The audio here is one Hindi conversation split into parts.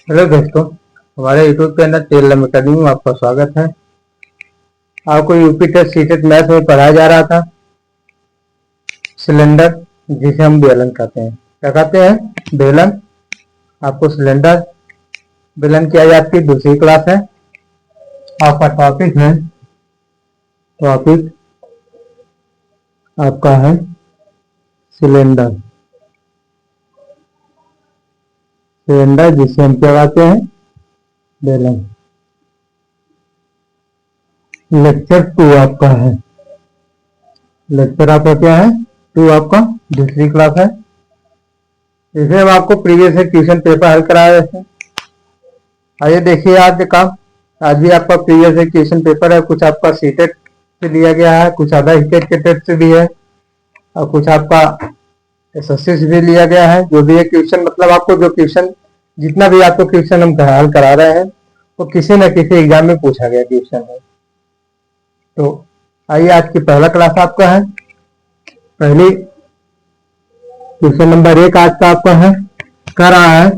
हेलो दोस्तों, हमारे यूट्यूब चैनल टेलर अकेडमी में आपका स्वागत है। आपको यूपी टेस्ट सीटेट मैथ में पढ़ाया जा रहा था सिलेंडर, जिसे हम बेलन कहते हैं। क्या कहते हैं? बेलन। आपको सिलेंडर बेलन की आज आपकी दूसरी क्लास है। आपका टॉपिक आपका है सिलेंडर। सिलेंडर जिसे हम क्या कहते हैं? बेलन। लेक्चर 2 आपका है। लेक्चर आपका क्या है? 2 आपका दूसरी क्लास है। इसे हम आपको प्रीवियस क्वेश्चन पेपर हल कराया है। आइए देखिए आज का। आज भी आपका प्रीवियस क्वेश्चन पेपर है। कुछ आपका सीटेट से लिया गया है, कुछ अदर स्टेट के टेट से भी है, और कुछ आपका एसएससी से भी लिया गया है। जो भी है क्वेश्चन, मतलब आपको जो क्वेश्चन, जितना भी आपको क्वेश्चन हम हल करा रहे हैं वो किसी न किसी एग्जाम में पूछा गया क्वेश्चन है। तो आइए, आज की पहला क्लास आपका है। पहली क्वेश्चन नंबर 1 आज का आपका है। कह रहा है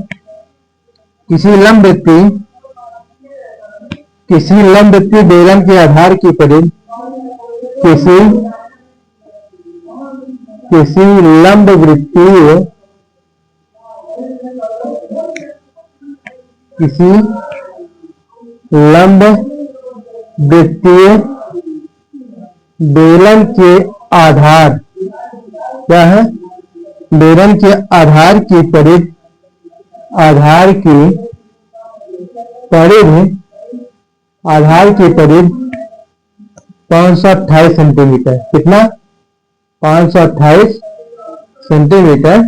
किसी लंब वृत्तीय बेलन के आधार की परिधि किसी लंब वृत्तीय बेलन के आधार, क्या है? बेलन के आधार की परिधि 528 सेंटीमीटर। कितना? 528 सेंटीमीटर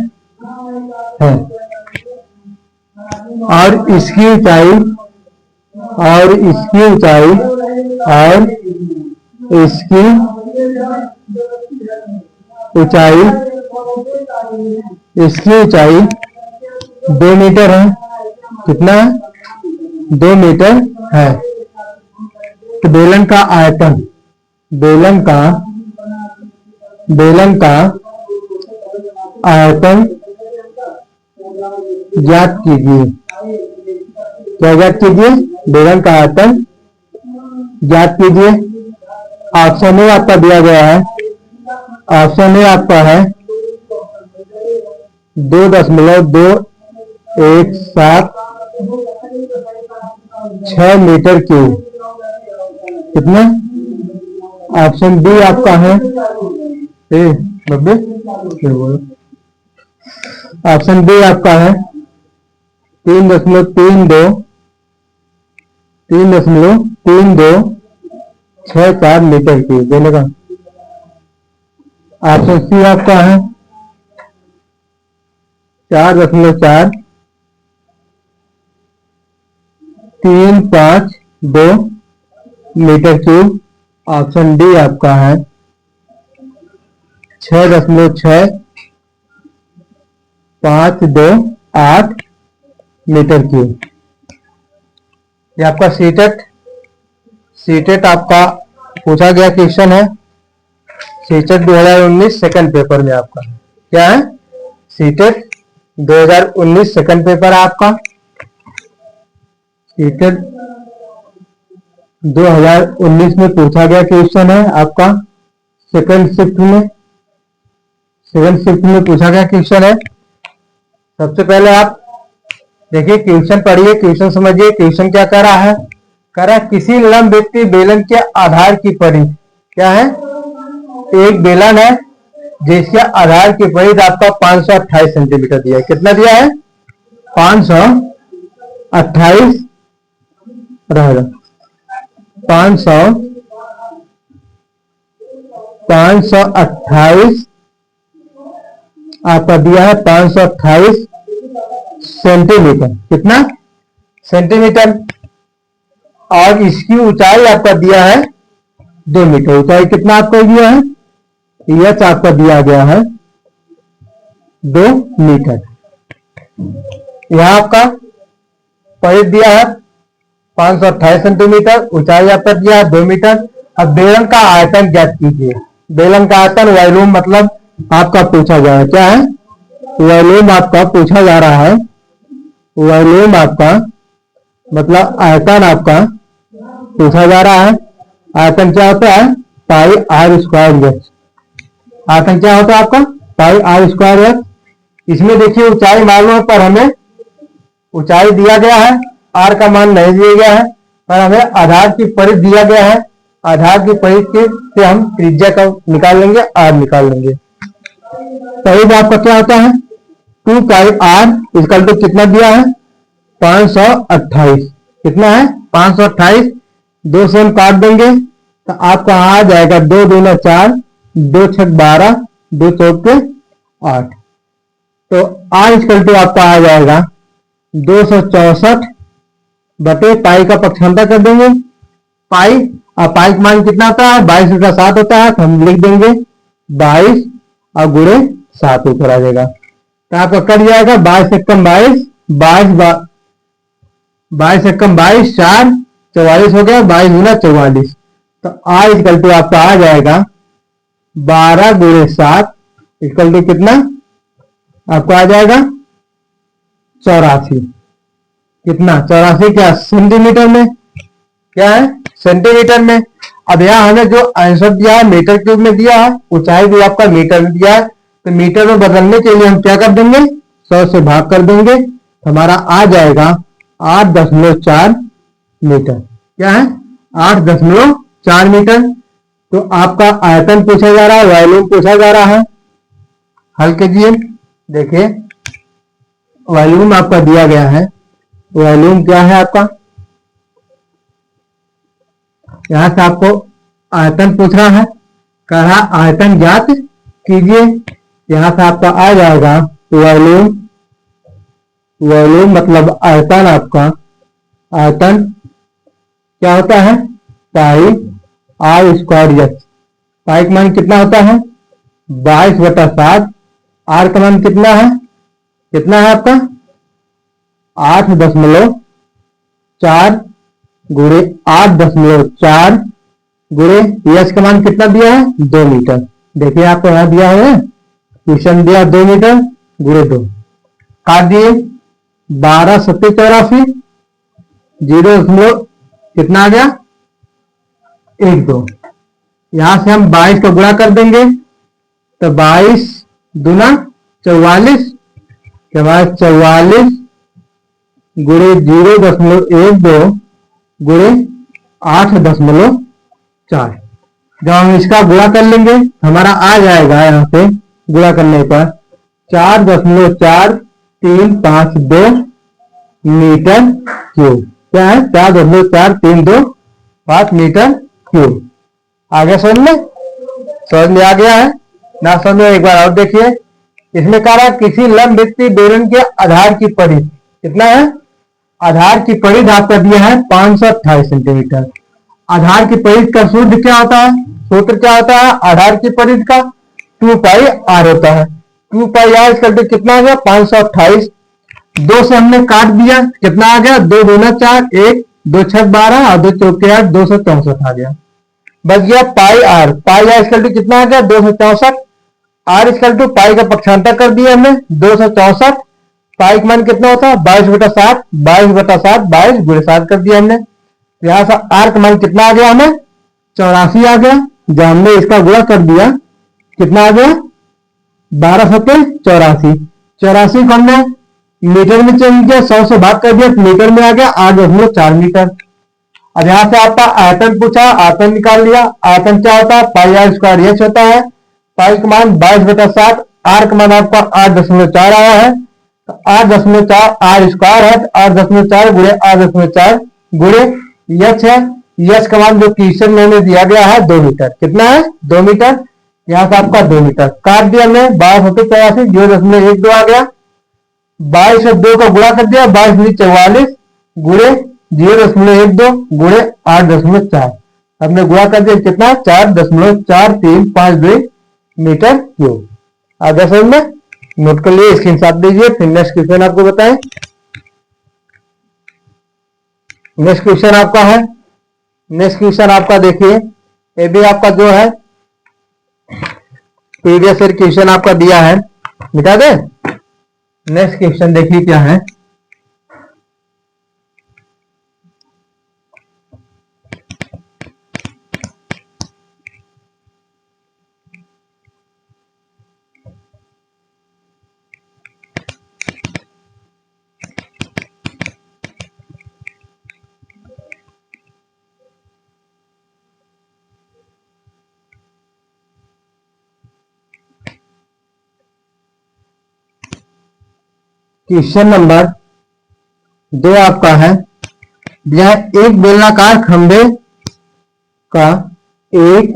है। और इसकी ऊंचाई इसकी ऊंचाई 2 मीटर है। कितना? 2 मीटर है। तो बेलन का आयतन ज्ञात कीजिए। क्या ज्ञात कीजिए? बेलन का आयतन ज्ञात कीजिए। ऑप्शन ए आपका दिया गया है। ऑप्शन ए आपका है 2.217 मीटर क्यूब। कितना? ऑप्शन बी आपका है ऑप्शन बी आपका है 3.3264 मीटर क्यूब देने का। ऑप्शन सी आपका है 4.4352 मीटर क्यूब। ऑप्शन डी आपका है 6.6528 मीटर क्यूब। ये आपका सीटेट आपका पूछा गया क्वेश्चन है। सीटेट 2019 सेकंड पेपर में आपका क्या है? सीटेट 2019 सेकंड पेपर है आपका। सीटेट 2019 में पूछा गया क्वेश्चन है आपका। सेकंड शिफ्ट में पूछा गया क्वेश्चन है। सबसे पहले आप देखिए, क्वेश्चन पढ़िए, क्वेश्चन समझिए। क्वेश्चन क्या कर रहा है? कह रहा है किसी लंब वृत्तीय बेलन के आधार की परिधि, क्या है? एक बेलन है जिसके आधार की परिधि आपका 528 सेंटीमीटर दिया है। कितना दिया है? 528 रहेगा। 528 आपका दिया है 528 सेंटीमीटर। कितना? सेंटीमीटर। और इसकी ऊंचाई आपका दिया है 2 मीटर। ऊंचाई कितना आपको दिया है? यह आपका दिया गया है 2 मीटर। यह आपका परिधि दिया है 528 सेंटीमीटर, ऊंचाई आपका दिया है 2 मीटर। अब बेलन का आयतन ज्ञात कीजिए। बेलन का आयतन वॉल्यूम मतलब आपका पूछा जा रहा है। क्या है? वॉल्यूम आपका पूछा जा रहा है। वॉल्यूम आपका मतलब आयतन आपका पूछा जा रहा है। आयतन क्या होता है? पाई आर स्क्वायर एच। आयतन क्या होता है आपका? पाई आर स्क्वायर एच। इसमें देखिए ऊंचाई मालूम पर हमें ऊंचाई दिया गया है, आर का मान नहीं दिया गया है, पर हमें आधार की परिधि दिया गया है। आधार की परिधि से हम त्रिज्या का निकाल लेंगे, आर निकाल लेंगे। परिधि आपका क्या होता है? 2 पाई आर इसका तो कितना दिया है? 528। कितना है? 528। 2 से हम काट देंगे तो आपका आ जाएगा 2 दूना 4, 2 छक 12, 2 चौके 8। तो आर इसका तो आपका आ जाएगा 264 बटे पाई का पक्षांतर कर देंगे। पाई और पाई का मान कितना होता है? 22/7 होता है, तो हम लिख देंगे 22 और गुणे 7 ऊपर आ जाएगा। तो आपका कट जाएगा 22 एकम 22, 22 एकम 22, 4 44 हो गया, 22 गुना 44। तो आर इक्वल टू आपका आ जाएगा 12 गुणे 7 इक्वल टू कितना? आपको आ जाएगा 84। कितना? 84 क्या सेंटीमीटर में? क्या है? सेंटीमीटर में। अब यहाँ हमें जो आंसर दिया है मीटर क्यूब में दिया है, ऊंचाई भी आपका मीटर में दिया है, तो मीटर में बदलने के लिए हम क्या कर देंगे? 100 से भाग कर देंगे, हमारा आ जाएगा 8.4 मीटर। क्या है? 8.4 मीटर। तो आपका आयतन पूछा जा रहा है, वॉल्यूम पूछा जा रहा है। हल कीजिए। देखिए वॉल्यूम आपका दिया गया है। वॉल्यूम क्या है आपका? यहां से आपको आयतन पूछ रहा है, कहा आयतन ज्ञात कीजिए। यहां से आपका आ जाएगा वॉल्यूम। वॉल्यूम मतलब आयतन आपका, आयतन क्या होता है? पाई आर स्क्वायर एच। पाई का मान कितना होता है? 22/7। आर का मान कितना है? कितना है आपका? 8.4 गुणे 8.4 गुणे एच का मान कितना दिया है? 2 मीटर। देखिए आपको यहां दिया है क्वेश्चन दिया 2 मीटर गुणे 2। काट दिए 12 7 84, 0 कितना आ गया? 1 2। यहां से हम 22 का गुणा कर देंगे तो 22 दूना 44, 44 गुणे 0.12 गुणे 8.4। जब हम इसका गुणा कर लेंगे हमारा आ जाएगा यहाँ पे गुणा करने पर 4.432 मीटर क्यूब। क्या है? 4.4325 मीटर क्यूब। आगे समझ में आ गया है ना? समझ में एक बार और देखिए। इसमें कह रहा है किसी लंबवृत्तीय बेलन के आधार की परिधि कितना है? आधार की परिधि आपका दिया है 528 सेंटीमीटर। आधार की परिधि का सूत्र क्या होता है? सूत्र क्या होता है आधार की परिधि का? 2 पाई आर होता है। 2 पाई आर करके कितना आ गया? 528। 2 से हमने काट दिया, कितना आ गया? 2 दूना 4, 1 2 छक 12 और 2 चौके 8, 264 आ गया। बच गया पाई आर। पाई आर इसका कितना आ गया? 264। आर इसका पाई का पक्षांतर कर दिया हमने 264। पाई का मान कितना होता है? 22/7। 22/7 22 गुणे 7 कर दिया हमने। यहां से आर का मान कितना आ गया? हमें 84 आ गया। जब हमने इसका गुणा कर दिया कितना आ गया? 12 7 84। 84 को हमने मीटर में चेंज किया, 100 से भाग कर दिया, मीटर में आ गया 8.4 मीटर। अब यहां से आपका आयतन पूछा, आयतन निकाल लिया। आयतन क्या होता है? पाई आर स्क्वायर एच होता है। पाई का मान 22/7, आर का मान आपका 8.4 आया है। तो 8.4 आर स्क्वायर है, 8.4 गुणे 8.4 गुणे एच है। एच का मान जो क्वेश्चन में हमें दिया गया है 2 मीटर। कितना है? 2 मीटर। यहां से आपका 2 मीटर काट दिया हमने। 12 84 0.12 आ गया। 22 से 2 का गुणा कर दिया, 22 44 गुणे 0.12 गुणे 8.4। हमने गुणा कर दिया कितना? 4.435 मीटर क्यूब। आगे समझ में? नोट कर लिए, स्क्रीनशॉट दीजिए, फिर नेक्स्ट क्वेश्चन आपको बताएं। नेक्स्ट क्वेश्चन आपका है, नेक्स्ट क्वेश्चन आपका देखिए, ये भी आपका जो है प्रीवियस ईयर क्वेश्चन आपका दिया है, मिटा दे। नेक्स्ट क्वेश्चन देखिए क्या है। क्वेश्चन नंबर 2 आपका है, यह एक बेलनाकार खंभे का एक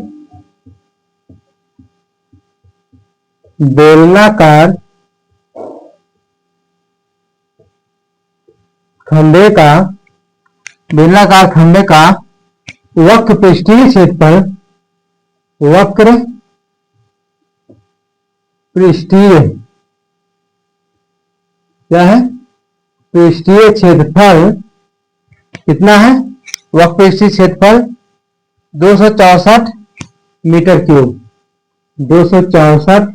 बेलनाकार खंभे का वक्र पृष्ठीय क्षेत्रफल, वक्र पृष्ठीय क्या है, पृष्ठीय क्षेत्रफल कितना है, वक्र पृष्ठीय क्षेत्रफल 264 मीटर क्यूब, 264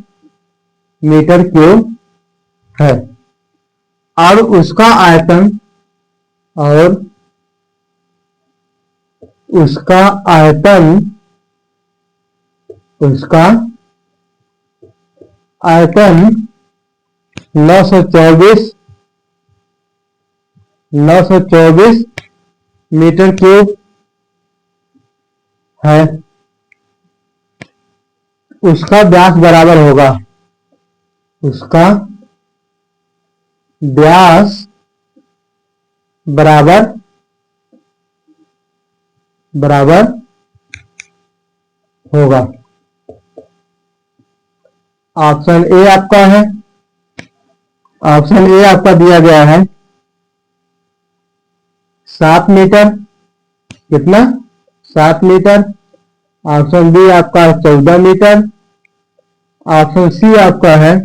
मीटर क्यूब है, और उसका आयतन उसका 924 मीटर क्यूब है। उसका व्यास बराबर होगा, उसका व्यास बराबर होगा। ऑप्शन ए आपका है, ऑप्शन ए आपका दिया गया है 7 मीटर, कितना 7 मीटर। ऑप्शन बी आपका 14 मीटर। ऑप्शन सी आपका है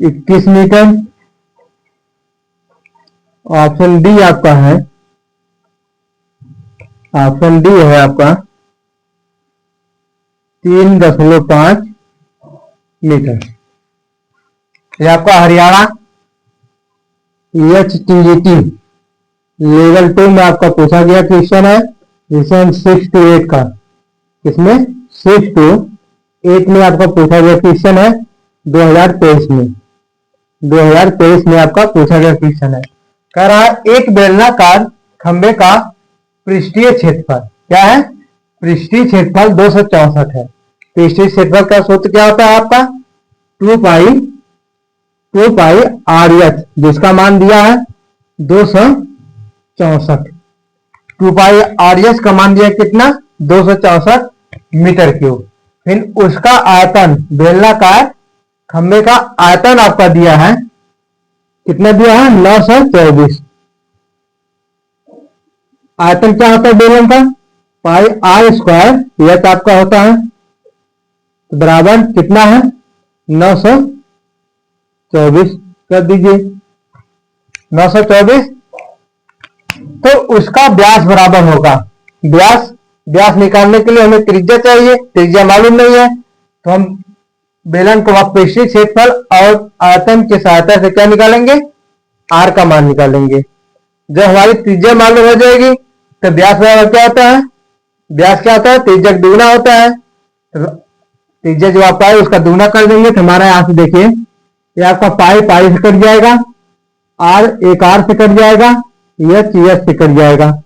21 मीटर। ऑप्शन डी आपका है, ऑप्शन डी है आपका 3.5 मीटर। ये आपका हरियाणा HTGT लेवल 2 में आपका पूछा गया क्वेश्चन है, क्वेश्चन 6 to 8 का। इसमें 6 to 8 में आपका पूछा गया क्वेश्चन है 2023 में, 2023 में आपका पूछा गया क्वेश्चन है। कह रहा है एक बेलनाकार खंभे का पृष्ठीय क्षेत्रफल क्या है, पृष्ठीय क्षेत्रफल 264 है। पृष्ठीय क्षेत्रफल का सूत्र क्या होता है आपका 2 पाई RH, जिसका मान दिया है 264। 2 पाई RH का मान दिया कितना 264 मीटर क्यूब। फिर उसका आयतन, बेलनाकार खंभे का आयतन आपका दिया है कितना दिया है 924। आयतन क्या होता है बेलन का, पाई R स्क्वायर, यह तो आपका होता है बराबर कितना है 924 कर दीजिए 924। तो उसका व्यास बराबर होगा, व्यास निकालने के लिए हमें त्रिज्या चाहिए, त्रिज्या मालूम नहीं है तो हम बेलन को पृष्ठीय क्षेत्रफल और आयतन की सहायता से क्या निकालेंगे, R का मान निकालेंगे। जब हमारी त्रिज्या मालूम हो जाएगी तो व्यास बराबर क्या होता है, व्यास क्या होता है त्रिज्या दुगुना होता है। तो त्रिज्या जो आपका है उसका दुगुना कर देंगे तो हमारा यहां से देखिए ये आपका पाई से कट जाएगा, R एक R से कट जाएगा, H से कट जाएगा।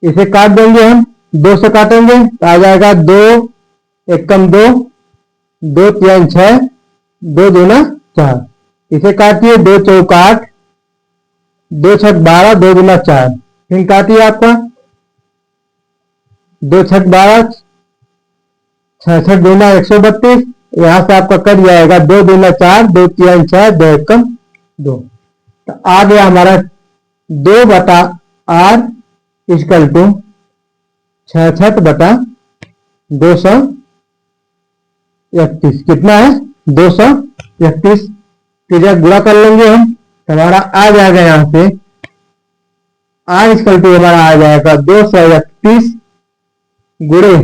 इसे काट देंगे हम, 2 से काटेंगे तो आ जाएगा 2 एकम 2, 2 3 6, 2 दूना 4। इसे काटिए 2 चौक 8, 2 छक 12, 2 दूना 4। फिर काटिए आपका 2 छक 12, 6 छक दूना 132। यहां से आपका कट जाएगा 2 दूना 4, 2 3 6, 2 एकम 2। तो आ गया हमारा 2/R इक्वल टू 66/231। कितना है 231। फिर जब गुणा कर लेंगे हम तो हमारा आ जाएगा यहां से R इक्वल टू हमारा आ जाएगा 231 गुणे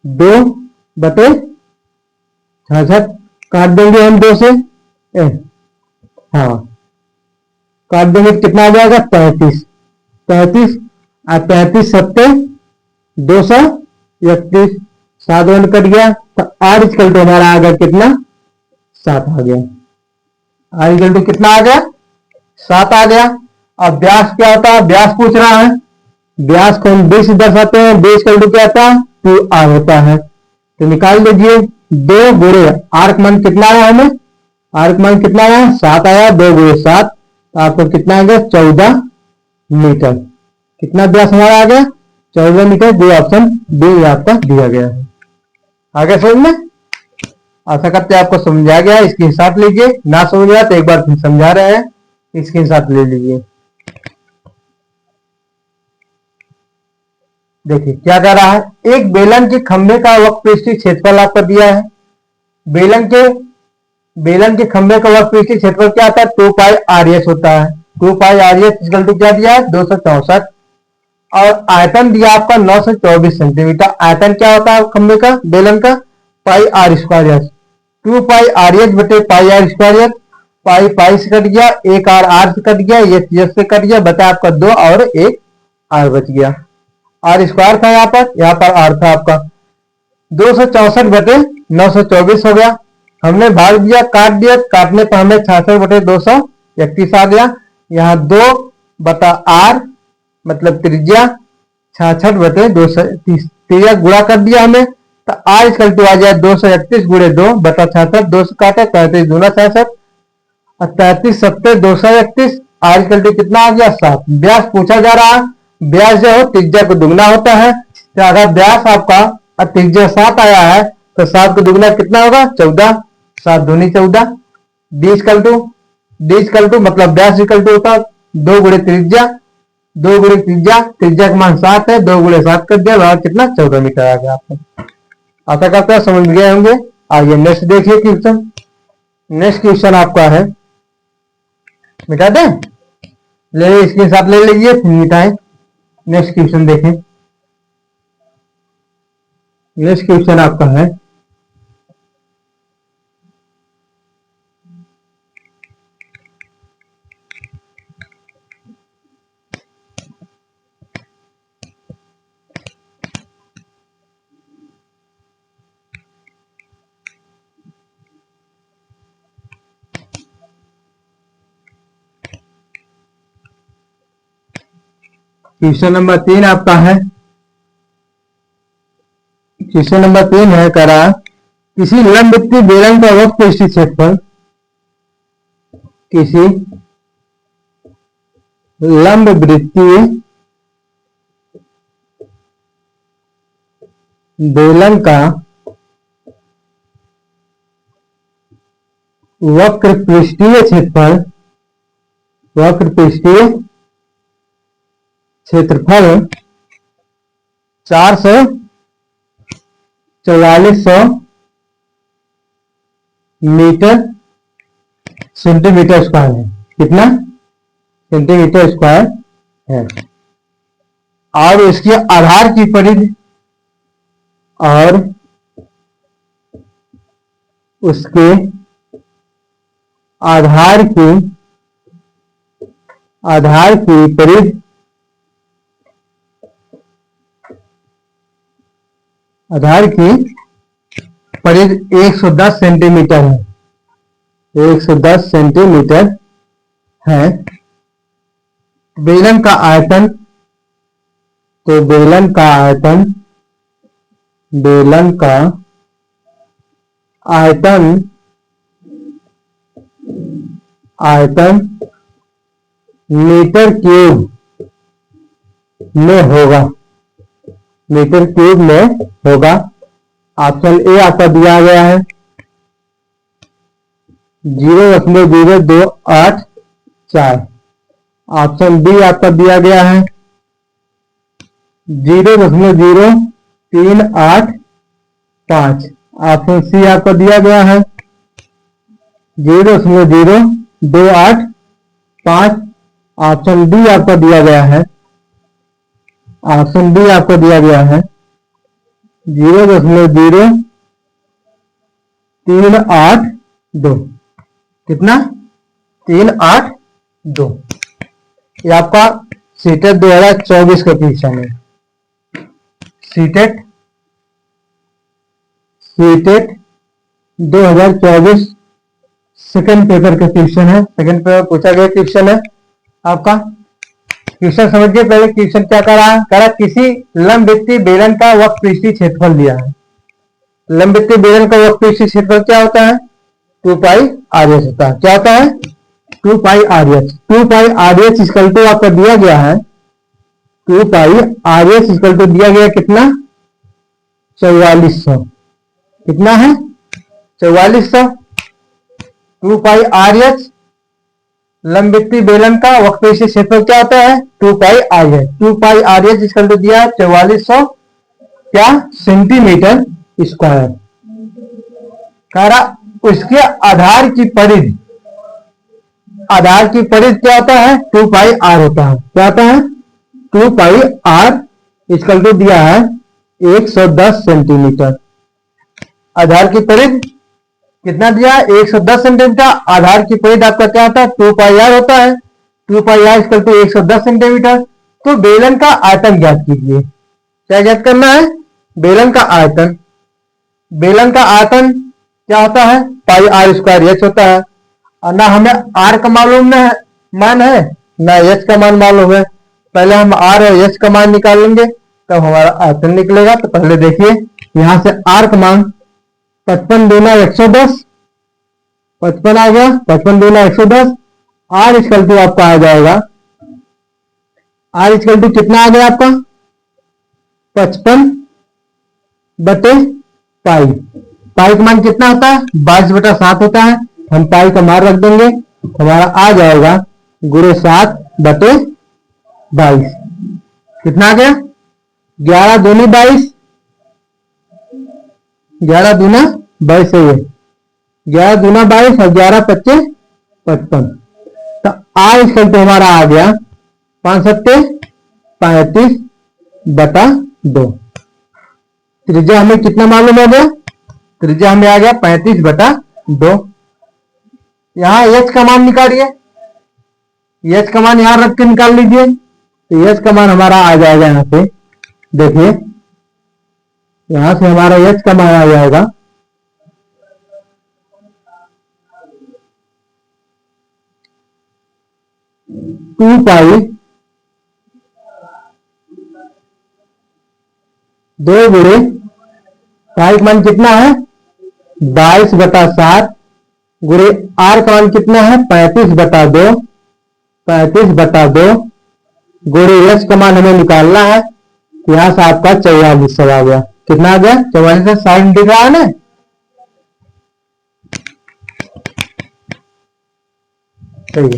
2/66। काट देंगे हम 2 से, हाँ काट देंगे कितना आ जाएगा 35 और 35 सत्ते 231, 7 वन कट गया तो R इक्वल टू हमारा आ गया कितना 7 आ गया। R इक्वल टू कितना आ गया 7 आ गया। अब व्यास क्या होता है, व्यास पूछ रहा है, व्यास को हम 20 दर्शाते हैं, 20 इक्वल टू क्या होता है 2R होता है। तो निकाल लीजिए 2 गुणे R का मान कितना आया हमें आर का मान कितना आया, 7 आया, 2 गुणे 7, तो आपको कितना आ गया, 14 मीटर। कितना व्यास हमारा आ गया, 14 मीटर। बी ऑप्शन बी आपका दिया गया है। आगे समझ में, आशा करते हैं आपको समझा गया। इसके हिसाब लीजिए, ना समझ गया तो एक बार फिर समझा रहे हैं, इसके हिसाब ले लीजिए। देखिए क्या कर रहा है, एक बेलन के खंभे का वक्रपृष्ठीय क्षेत्रफल आपको दिया है। बेलन के खंभे का वक्रपृष्ठीय क्षेत्रफल क्या आता है, 2 पाई आर एस होता है। 2 pi R S equal to क्या दिया है, 264। और आयतन दिया आपका 924 सेंटीमीटर। आयतन क्या होता है खंभे का, बेलन का, pi R square S. 2 pi R H बटे pi R square S. Pi pi से कट गया, एक आर से कट गया, ये से कट गया, बता आपका 2 और एक आर बच गया। आर स्क्वायर था यहाँ पर आर था आपका। 264 बटे 924 हो गया। हमने भाग दिया, काट दिया, काटने पर हमें 66 बटे 231 आ गया। यहाँ 2 बटा आर मतलब त्रिज्या, 66 बटे 230 त्रिज्या गुणा कर दिया हमें, तो आर इक्वल टू आ जाए 231 गुणे 2 बटा 66। 2 से काटे 35 दूना 66 और 33 सत्तर 231। आर इक्वल टू कितना आ गया, 7। व्यास पूछा जा रहा है, व्यास जो हो त्रिज्या को दुगना होता है। तो अगर व्यास आपका त्रिज्या 7 आया है तो 7 को दुगना कितना होगा, 14। 7 दूनी 14। डी इक्वल टू मतलब व्यास इक्वल टू होता 2 गुणे त्रिज्या, 2 गुणे त्रिज्या, त्रिज्या का मान 7 है, 2 गुणे 7 कर दिया, कितना 14 मीटर आ गया आपको। आशा करते हैं समझ गए होंगे। आइए नेक्स्ट देखिए क्वेश्चन। नेक्स्ट क्वेश्चन आपका है, मिटा दें, ले इसके साथ ले लीजिए, फिर मिटाएं। नेक्स्ट क्वेश्चन देखें। नेक्स्ट क्वेश्चन आपका है, क्वेश्चन नंबर 3 आपका है। क्वेश्चन नंबर 3 है, करा किसी लंबवृत्तीय बेलन का वक्रपृष्ठीय क्षेत्रफल, किसी लंबवृत्तीय बेलन का वक्रपृष्ठीय क्षेत्रफल, वक्रपृष्ठीय क्षेत्रफल 4400 मीटर सेंटीमीटर स्क्वायर है। कितना सेंटीमीटर स्क्वायर है। और इसके आधार की परिधि और उसके आधार की परिधि, आधार की परिधि 110 सेंटीमीटर है। 110 सेंटीमीटर है। बेलन का आयतन, तो बेलन का आयतन मीटर क्यूब में होगा, मीटर क्यूब में होगा। ऑप्शन ए आपका दिया गया है 0.0284। ऑप्शन बी आपका दिया गया है 0.0385। ऑप्शन सी आपका दिया गया है 0.0285। ऑप्शन डी आपका दिया गया है, ऑप्शन डी आपको दिया गया है 0.0382। कितना 382। ये आपका सीटेट 2024 का क्वेश्चन है। सीटेट 2024 सेकंड पेपर का क्वेश्चन है। सेकंड पेपर पूछा गया क्वेश्चन है आपका। क्वेश्चन समझिए पहले। क्वेश्चन क्या करा किसी लंबवृत्तीय बेलन का वक्रपृष्ठीय क्षेत्रफल दिया है। लंबवृत्तीय बेलन का वक्रपृष्ठीय क्षेत्रफल क्या होता है, 2 पाई आर एच होता है। क्या होता है? 2 pi R H. 2 pi R H equal to आपका दिया गया है 2 pi R H equal to दिया गया कितना? 4400। कितना है? 4400। 2 पाई आर एच लंबवृत्तीय बेलन का वक्रविशीय क्षेत्रफल क्या होता है? 2 pi R H. 2 pi R H equal to दिया 4400 क्या? Centimetre square. कह रहा उसके आधार की परिधि, आधार की परिधि क्या होता है? 2 पाई आर होता है। क्या होता है? 2 पाई आर इक्वल टू दिया है 110 सेंटीमीटर। आधार की परिधि कितना दिया है? 110 सेंटीमीटर। आधार की परिधि आपका क्या होता है? 2 पाई आर होता है। 2 pi are equal to 110 centimetre. तो बेलन का आयतन ज्ञात कीजिए। क्या ज्ञात करना है? बेलन का आयतन। बेलन का आयतन क्या होता है? पाई आर स्क्वायर एच होता है। और ना हमें आर का मालूम मान है ना एच का मान मालूम है। पहले हम आर और एच का मान निकाल लेंगे तब हमारा आयतन निकलेगा। तो पहले देखिए यहां से आर का मान 55 दूना 110, 55 आ गया। 55 दूना 110। आर इक्वल टू आपका आ जाएगा, आर इक्वल टू कितना आ गया आपका? 55 बटे पाई। पाई का मान कितना होता है? 22/7 होता है। हम पाई का मान रख देंगे, हमारा आ जाएगा गुणे 7 बटे 22। कितना आ गया? 11 दूनी 22, 11 दूना 22 है ये। 11 दूना 22 और 11 पच्चे 55। तो आर इक्वल टू हमारा आ गया 5 सत्ते 35 बटा 2। त्रिज्या हमें कितना मालूम हो गया? त्रिज्या हमें आ गया 35 बटा 2। यहां एच का मान निकालिए। एच का मान यहां रख के निकाल लीजिए। तो एच का मान हमारा आ जाएगा यहां से, देखिए यहां से हमारा एच का मान आ जाएगा 2 पाई 2 गुणे पाई का मान कितना है? 22/7 गुणे आर का मान कितना है? 35/2। 35/2 गुणे एच का मान हमें निकालना है। यहां से आपका 4400 आ गया। कितना आ गया? 4400। 60 दिख रहा है ना? सही है।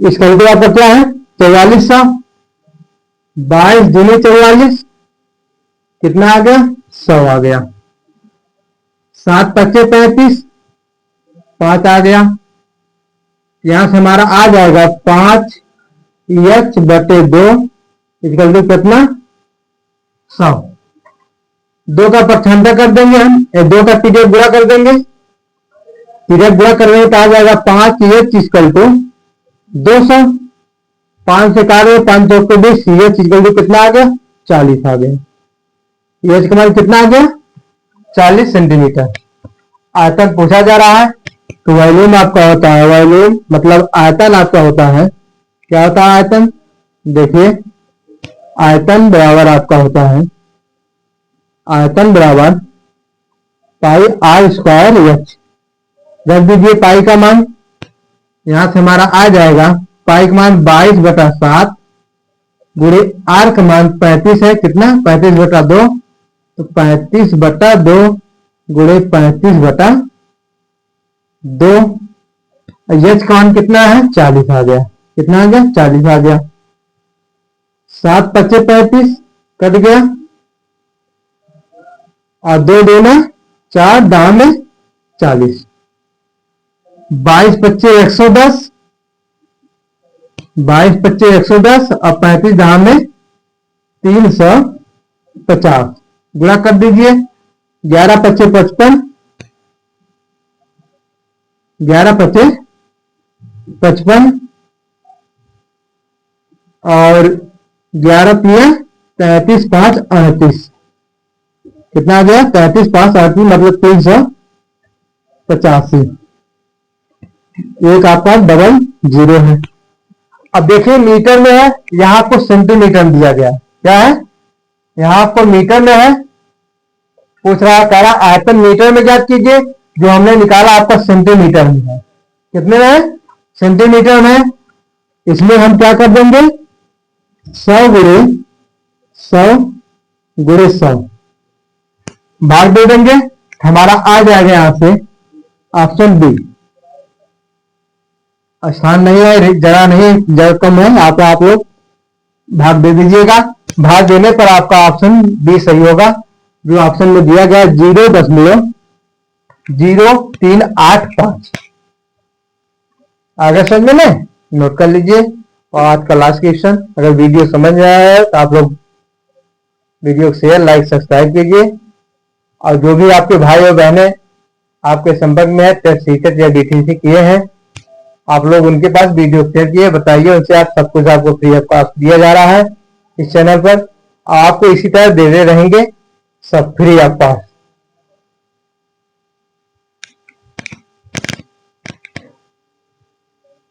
इसका मतलब आपका क्या है? 4400। 22 दूनी 44, कितना आ गया? 100 आ गया। 7 पच्चे 35, 5 आ गया। यहां से हमारा आ जाएगा 5 एच बटे 2 इक्वल टू कितना? 100। 2 का पक्षांतर कर देंगे हम, 2 का पीरियड गुणा कर देंगे। पीरियड गुणा करने तो आ जाएगा 5 एच इक्वल टू 200। 5 से काटे 5 2 को 20, एच इक्वल टू कितना आ गया? 40 आ गया। एच का मान कितना आ गया? 40 सेंटीमीटर। आयतन पूछा जा रहा है तो वॉल्यूम आपका होता है, वॉल्यूम मतलब आयतन आपका होता है। क्या होता है आयतन? देखिए आयतन बराबर आपका होता है, आयतन बराबर पाई आर स्क्वायर एच। रख दीजिए पाई का मान। यहां से हमारा आ जाएगा पाई का मान 22/7 गुणे आर का मान 35 है। कितना? 35/2। तो 35/2 गुणे 35/2। एच का मान कितना है? 40 आ गया। कितना आ गया? 40 आ गया। 7 पच्चे 35 कट गया और 2 दूना 4 दाम में 40। 22 पच्चे 110, 22 पच्चे 110 और 35 दाम में 350। गुणा कर दीजिए। 11 पच्चे 55, 11 पच्चे 55 और 11 पिया 33 5 38। कितना आ गया? 33 5 38 मतलब 385। एक आपका डबल जीरो है। अब देखिए मीटर में है, यहां आपको सेंटीमीटर दिया गया। क्या है? यहां आपको मीटर में है पूछ रहा कह रहा आयतन मीटर में ज्ञात कीजिए, जो हमने निकाला आपका सेंटीमीटर में है। कितने में है? सेंटीमीटर में। इसमें हम क्या कर देंगे, 100 गुणे 100 भाग दे देंगे, हमारा आ जाएगा यहां से ऑप्शन बी। स्थान नहीं है, जगह नहीं, जगह कम है, आप लोग भाग दे दीजिएगा। भाग देने पर आपका ऑप्शन बी सही होगा, जो ऑप्शन में दिया गया 0.0385। आगे समझ में नोट कर लीजिए। और आज का लास्ट क्वेश्चन, अगर वीडियो समझ में आया है तो आप लोग वीडियो को शेयर, लाइक, सब्सक्राइब कीजिए। और जो भी आपके भाई और बहनें आपके संपर्क में है, टेट सीटेट या डीटीसी किए हैं, आप लोग उनके पास वीडियो शेयर किए, बताइए उनसे आप सब कुछ आपको फ्री ऑफ कॉस्ट दिया जा रहा है इस चैनल पर। आपको इसी तरह दे रहे रहेंगे सब फ्री ऑफ कॉस्ट।